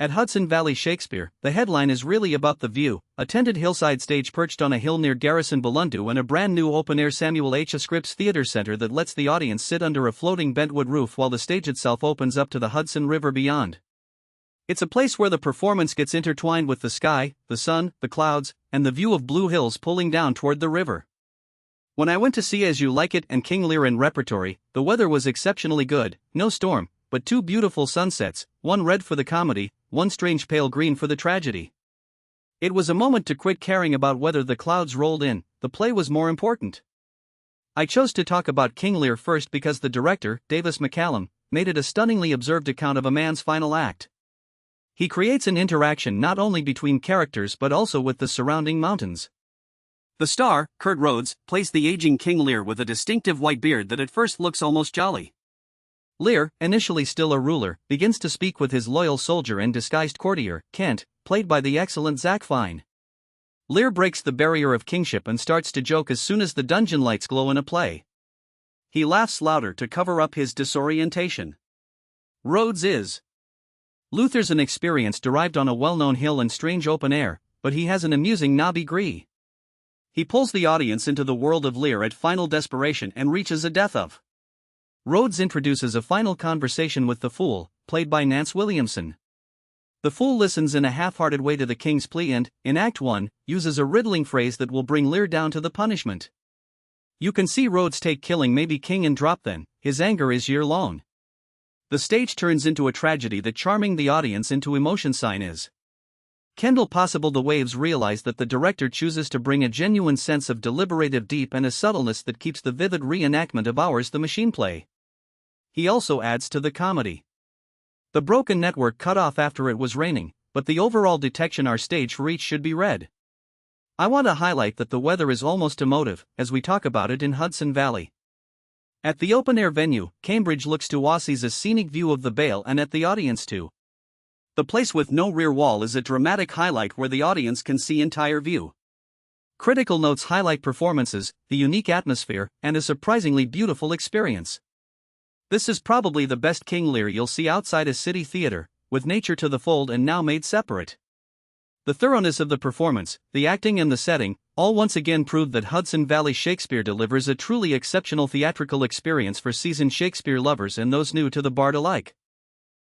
At Hudson Valley Shakespeare, the headline is really about the view, a tented hillside stage perched on a hill near Garrison Bulundu and a brand new open-air Samuel H. Scripps Theatre Center that lets the audience sit under a floating bentwood roof while the stage itself opens up to the Hudson River beyond. It's a place where the performance gets intertwined with the sky, the sun, the clouds, and the view of blue hills pulling down toward the river. When I went to see As You Like It and King Lear in repertory, the weather was exceptionally good, no storm, but two beautiful sunsets, one red for the comedy, one strange pale green for the tragedy. It was a moment to quit caring about whether the clouds rolled in, the play was more important. I chose to talk about King Lear first because the director, Davis McCallum, made it a stunningly observed account of a man's final act. He creates an interaction not only between characters but also with the surrounding mountains. The star, Kurt Rhodes, plays the aging King Lear with a distinctive white beard that at first looks almost jolly. Lear, initially still a ruler, begins to speak with his loyal soldier and disguised courtier, Kent, played by the excellent Zach Fine. Lear breaks the barrier of kingship and starts to joke as soon as the dungeon lights glow in a play. He laughs louder to cover up his disorientation. Rhodes is Luther's an experience derived on a well-known hill and strange open air, but he has an amusing nabby-gree. He pulls the audience into the world of Lear at final desperation and reaches a death of. Rhodes introduces a final conversation with the Fool, played by Nance Williamson. The Fool listens in a half-hearted way to the king's plea and, in Act 1, uses a riddling phrase that will bring Lear down to the punishment. You can see Rhodes take killing maybe king and drop then, his anger is year-long. The stage turns into a tragedy that charming the audience into emotion sign is. Kendall Possible The Waves realize that the director chooses to bring a genuine sense of deliberative deep and a subtleness that keeps the vivid reenactment of Ours the Machine play. He also adds to the comedy. The broken network cut off after it was raining, but the overall detection our stage reach should be read. I want to highlight that the weather is almost emotive, as we talk about it in Hudson Valley. At the open-air venue, Cambridge looks to Aussie's a scenic view of the Bale and at the audience too. The place with no rear wall is a dramatic highlight where the audience can see entire view. Critical notes highlight performances, the unique atmosphere, and a surprisingly beautiful experience. This is probably the best King Lear you'll see outside a city theater, with nature to the fold and now made separate. The thoroughness of the performance, the acting and the setting, all once again prove that Hudson Valley Shakespeare delivers a truly exceptional theatrical experience for seasoned Shakespeare lovers and those new to the Bard alike.